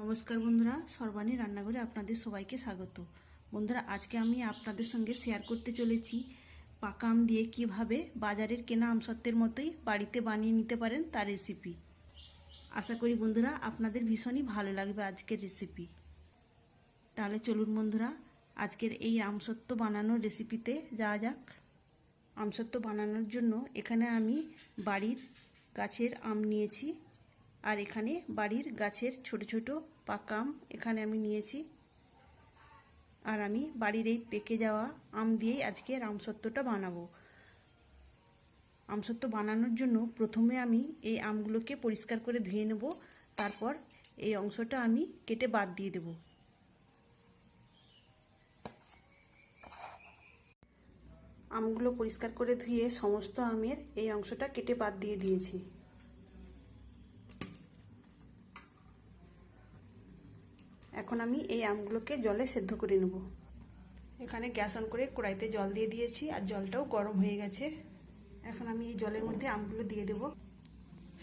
নমস্কার বন্ধুরা, সর্বাণী রান্নাঘরে আপনাদের সবাইকে স্বাগত। বন্ধুরা, আজকে আমি আপনাদের সঙ্গে শেয়ার করতে চলেছি পাকা আম দিয়ে কিভাবে বাজারের কেনা আমসত্ত্বের মতোই বাড়িতে বানিয়ে নিতে পারেন তার রেসিপি। আশা করি বন্ধুরা আপনাদের ভীষণই ভালো লাগবে আজকের রেসিপি। তাহলে চলুন বন্ধুরা, আজকের এই আমসত্ত্ব বানানোর রেসিপিতে যাওয়া যাক। আমসত্ত্ব বানানোর জন্য এখানে আমি বাড়ির গাছের আম নিয়েছি, আর এখানে বাড়ির গাছের ছোট ছোট পাকা আম এখানে আমি নিয়েছি। আর আমি বাড়ির এই পেকে যাওয়া আম দিয়েই আজকের আমসত্ত্বটা বানাবো। আমসত্ত্ব বানানোর জন্য প্রথমে আমি এই আমগুলোকে পরিষ্কার করে ধুয়ে নেব, তারপর এই অংশটা আমি কেটে বাদ দিয়ে দেব। আমগুলো পরিষ্কার করে ধুয়ে সমস্ত আমের এই অংশটা কেটে বাদ দিয়ে দিয়েছি। এখন আমি এই আমগুলোকে জলে সেদ্ধ করে নেব। এখানে গ্যাস অন করে কড়াইতে জল দিয়ে দিয়েছি, আর জলটাও গরম হয়ে গেছে। এখন আমি এই জলের মধ্যে আমগুলো দিয়ে দেব।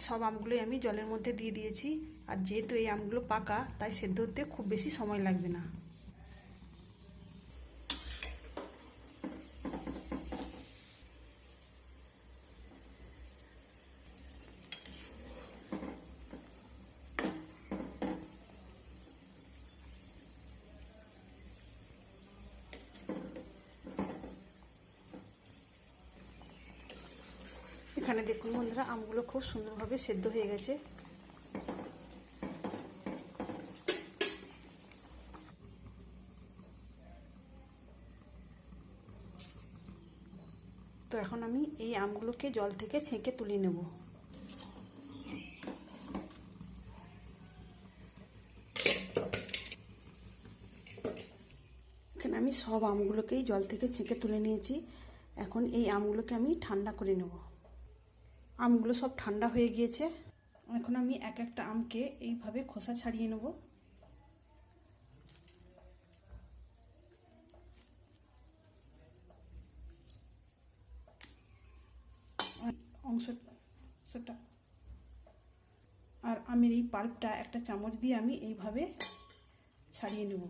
সব আমগুলোই আমি জলের মধ্যে দিয়ে দিয়েছি, আর যেহেতু এই আমগুলো পাকা তাই সেদ্ধ হতে খুব বেশি সময় লাগবে না। এখানে দেখুন বন্ধুরা, আমগুলো খুব সুন্দরভাবে সেদ্ধ হয়ে গেছে। তো এখন আমি এই আমগুলোকে জল থেকে ছেঁকে তুলে নেব। এখানে আমি সব আমগুলোকেই জল থেকে ছেঁকে তুলে নিয়েছি। এখন এই আমগুলোকে আমি ঠান্ডা করে নেব। আমগুলো সব ঠান্ডা হয়ে গিয়েছে। এখন আমি এক একটা আমকে এইভাবে খোসা ছাড়িয়ে নেব। অংশটা আর আমের এই পাল্পটা একটা চামচ দিয়ে আমি এইভাবে ছাড়িয়ে নেব।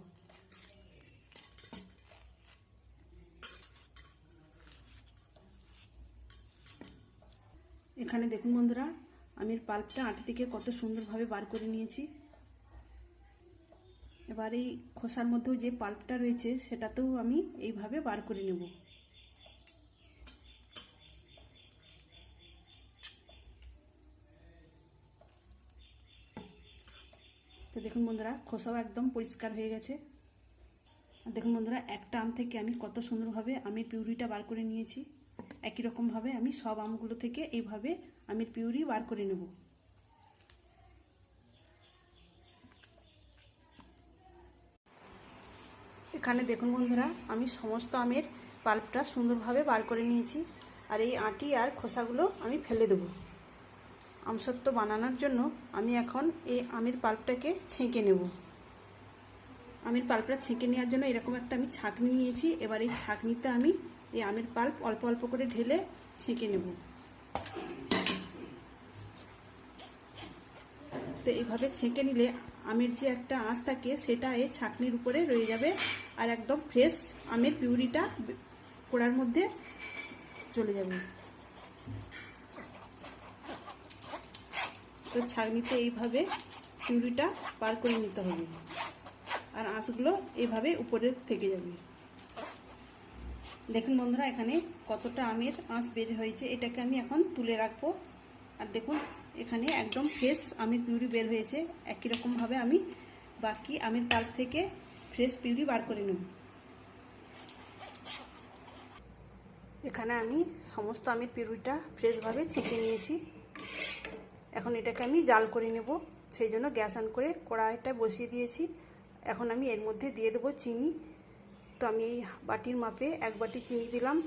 এখানে দেখুন বন্ধুরা, আমের পাল্পটা আটি থেকে কত সুন্দরভাবে বার করে নিয়েছি। এবার এই খোসার মধ্যেও যে পাল্পটা রয়েছে সেটাতেও আমি এইভাবে বার করে নেব। তো দেখুন বন্ধুরা, খোসাও একদম পরিষ্কার হয়ে গেছে। দেখুন বন্ধুরা, একটা আম থেকে আমি কত সুন্দরভাবে আমের পিউরিটা বার করে নিয়েছি। একই রকমভাবে আমি সব আমগুলো থেকে এইভাবে আমের পিউরি বার করে নেব। এখানে দেখুন বন্ধুরা, আমি সমস্ত আমের পাল্পটা সুন্দরভাবে বার করে নিয়েছি, আর এই আটি আর খোসাগুলো আমি ফেলে দেব। আমসত্ত্ব বানানোর জন্য আমি এখন এই আমের পাল্পটাকে ছেঁকে নেব। আমের পাল্পটা ছেঁকে নেওয়ার জন্য এরকম একটা আমি ছাঁকনি নিয়েছি। এবার এই ছাঁকনিতে আমি এই আমের পাল্প অল্প অল্প করে ঢেলে ছেঁকে নেব। তো এইভাবে ছেঁকে নিলে আমের যে একটা আঁশ থাকে সেটা এই ছাঁকনির উপরে রয়ে যাবে, আর একদম ফ্রেশ আমের পিউরিটা কড়ার মধ্যে চলে যাবে। তো ছাঁকনিতে এইভাবে পিউরিটা পার করে নিতে হবে, আর আঁশগুলো এইভাবে উপরে থেকে যাবে। দেখুন বন্ধুরা, এখানে কতটা আমের আঁশ বের হয়েছে। এটাকে আমি এখন তুলে রাখবো। আর দেখুন, এখানে একদম ফ্রেশ আমের পিউরি বের হয়েছে। একই রকমভাবে আমি বাকি আমের পাল্প থেকে ফ্রেশ পিউরি বার করে নেব। এখানে আমি সমস্ত আমের পিউরিটা ফ্রেশভাবে ছেঁকে নিয়েছি। এখন এটাকে আমি জাল করে নেব। সেই জন্য গ্যাস অন করে কড়াইটা বসিয়ে দিয়েছি। এখন আমি এর মধ্যে দিয়ে দেবো চিনি। তো আমি এই বাটির মাপে 1 বাটি চিনি দিলাম।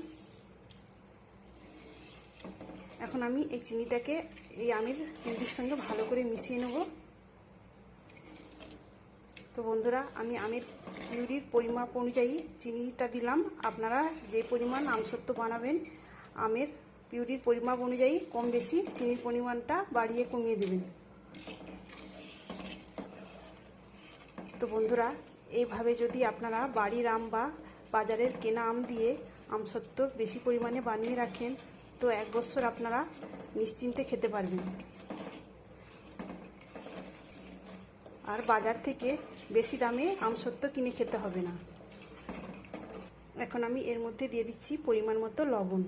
এখন আমি এই চিনিটাকে এই আমের পিউরির সঙ্গে ভালো করে মিশিয়ে নেব। তো বন্ধুরা, আমি আমের পিউরির পরিমাপ অনুযায়ী চিনিটা দিলাম। আপনারা যে পরিমাণ আমসত্ত্ব বানাবেন আমের পিউরির পরিমাপ অনুযায়ী কম বেশি চিনির পরিমাণটা বাড়িয়ে কমিয়ে দেবেন। তো বন্ধুরা, এইভাবে যদি আপনারা বাড়ির আম বা বাজারের কেনা আম দিয়ে আমসত্ত্ব বেশি পরিমাণে বানিয়ে রাখেন তো 1 বছর আপনারা নিশ্চিন্তে খেতে পারবেন। আর বাজার থেকে বেশি দামে আমসত্ত্ব কিনে খেতে হবে না। এখন আমি এর মধ্যে দিয়ে দিচ্ছি পরিমাণ মতো লবণ।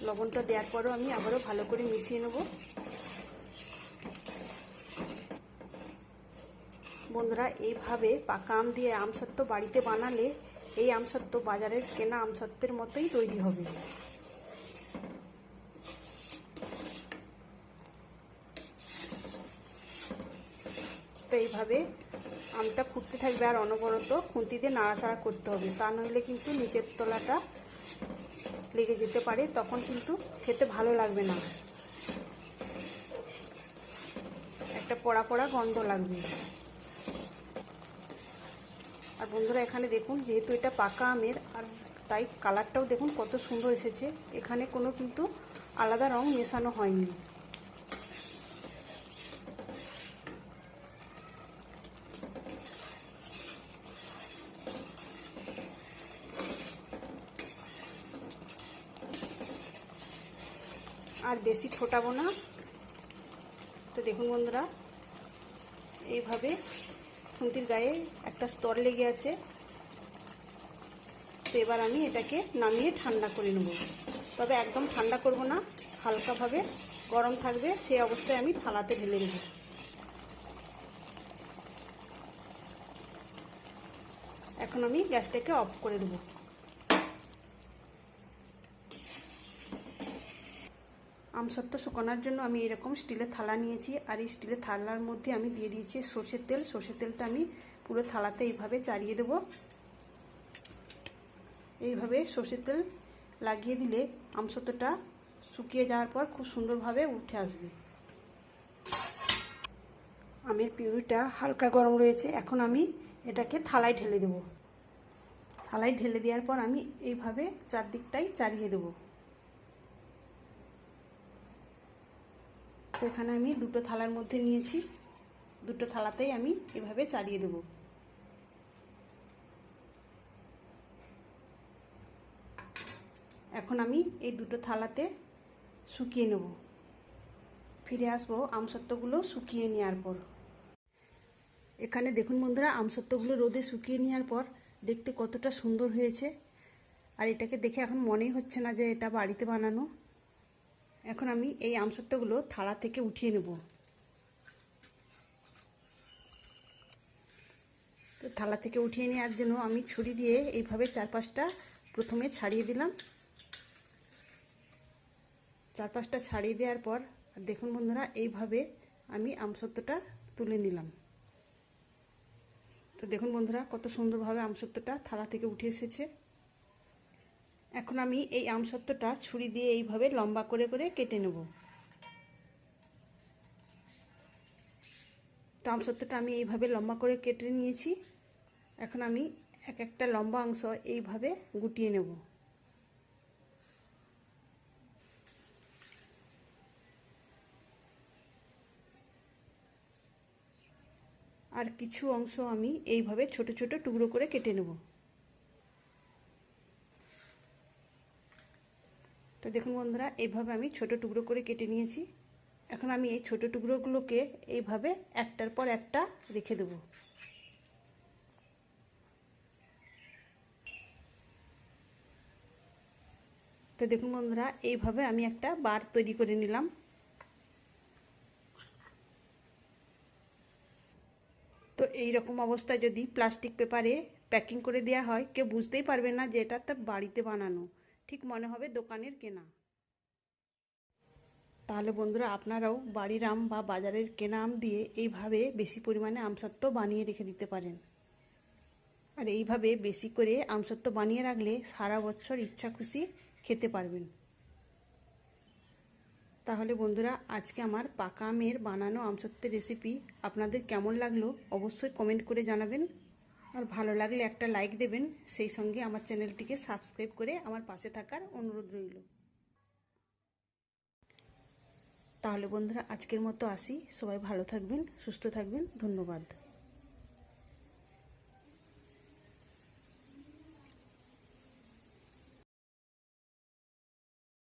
লবণটা দেওয়ার পরও আমি আবারও ভালো করে মিশিয়ে নেব। বন্ধুরা, এইভাবে পাকা আম দিয়ে আমসত্ত্ব বাড়িতে বানালে এই আমসত্ত্ব বাজারের কেনা আমসত্ত্বের মতোই তৈরি হবে। তো এইভাবে আমটা ফুটতে থাকবে আর অনবরত খুন্তি দিয়ে নাড়াচাড়া করতে হবে, তা নইলে কিন্তু নিচের তলাটা লেগে যেতে পারে, তখন কিন্তু খেতে ভালো লাগবে না, একটা পোড়া পোড়া গন্ধ লাগবে। আর বন্ধুরা, এখানে দেখুন, যেহেতু এটা পাকা আমের আর তাই কালারটাও দেখুন কত সুন্দর এসেছে। এখানে কোনো কিন্তু আলাদা রং মেশানো হয়নি। আর বেশি ফোটাবো না। তো দেখুন বন্ধুরা, এইভাবে খুন্তির গায়ে একটা স্তর লেগে আছে। তো এবার আমি এটাকে নামিয়ে ঠান্ডা করে নেব, তবে একদম ঠান্ডা করব না, হালকাভাবে গরম থাকবে, সেই অবস্থায় আমি থালাতে ঢেলে দেব। এখন আমি গ্যাসটাকে অফ করে দেব। আমসত্ত্ব শুকানোর জন্য আমি এরকম স্টিলের থালা নিয়েছি, আর এই স্টিলের থালার মধ্যে আমি দিয়ে দিয়েছি সর্ষের তেল। সর্ষের তেলটা আমি পুরো থালাতে এইভাবে চাড়িয়ে দেব। এইভাবে সর্ষের তেল লাগিয়ে দিলে আমসত্ত্বটা শুকিয়ে যাওয়ার পর খুব সুন্দরভাবে উঠে আসবে। আমের পিউরিটা হালকা গরম রয়েছে, এখন আমি এটাকে থালায় ঢেলে দেব। থালায় ঢেলে দেওয়ার পর আমি এইভাবে চারদিকটাই চাড়িয়ে দেব। তো এখানে আমি দুটো থালার মধ্যে নিয়েছি, দুটো থালাতেই আমি এভাবে চাড়িয়ে দেব। এখন আমি এই দুটো থালাতে শুকিয়ে নেব। ফিরে আসবো আমসত্ত্বগুলো শুকিয়ে নেওয়ার পর। এখানে দেখুন বন্ধুরা, আমসত্ত্বগুলো রোদে শুকিয়ে নেওয়ার পর দেখতে কতটা সুন্দর হয়েছে। আর এটাকে দেখে এখন মনেই হচ্ছে না যে এটা বাড়িতে বানানো। এখন আমি এই আমসত্ত্বগুলো থালা থেকে উঠিয়ে নেব। তো থালা থেকে উঠিয়ে নেওয়ার জন্য আমি ছুরি দিয়ে এইভাবে 4-5টা প্রথমে ছাড়িয়ে দিলাম। 4-5টা ছাড়িয়ে দেওয়ার পর দেখুন বন্ধুরা, এইভাবে আমি আমসত্ত্বটা তুলে নিলাম। তো দেখুন বন্ধুরা, কত সুন্দরভাবে আমসত্ত্বটা থালা থেকে উঠে এসেছে। এখন আমি এই আমসত্ত্বটা ছুরি দিয়ে এইভাবে লম্বা করে করে কেটে নেব। তো আমসত্ত্বটা আমি এইভাবে লম্বা করে কেটে নিয়েছি। এখন আমি এক একটা লম্বা অংশ এইভাবে গুটিয়ে নেব। আর কিছু অংশ আমি এইভাবে ছোট ছোট টুকরো করে কেটে নেব। তো দেখুন বন্ধুরা, এইভাবে আমি ছোট টুকরো করে কেটে নিয়েছি। এখন আমি এই ছোট টুকরোগুলোকে এইভাবে একটার পর একটা রেখে দেব। তো দেখুন বন্ধুরা, এইভাবে আমি একটা বার তৈরি করে নিলাম। তো এই রকম অবস্থায় যদি প্লাস্টিক পেপারে প্যাকিং করে দেওয়া হয়, কেউ বুঝতেই পারবে না যে এটা তার বাড়িতে বানানো, ঠিক মনে হবে দোকানের কেনা। তাহলে বন্ধুরা, আপনারাও বাড়ির আম বা বাজারের কেনা আম দিয়ে এইভাবে বেশি পরিমাণে আমসত্ত্ব বানিয়ে রেখে দিতে পারেন। আর এইভাবে বেশি করে আমসত্ত্ব বানিয়ে রাখলে সারা বছর ইচ্ছা খুশি খেতে পারবেন। তাহলে বন্ধুরা, আজকে আমার পাকা আমের বানানো আমসত্ত্বের রেসিপি আপনাদের কেমন লাগলো অবশ্যই কমেন্ট করে জানাবেন। আর ভালো লাগলে একটা লাইক দেবেন, সেই সঙ্গে আমার চ্যানেলটিকে সাবস্ক্রাইব করে আমার পাশে থাকার অনুরোধ রইল। তাহলে বন্ধুরা, আজকের মতো আসি। সবাই ভালো থাকবেন, সুস্থ থাকবেন। ধন্যবাদ।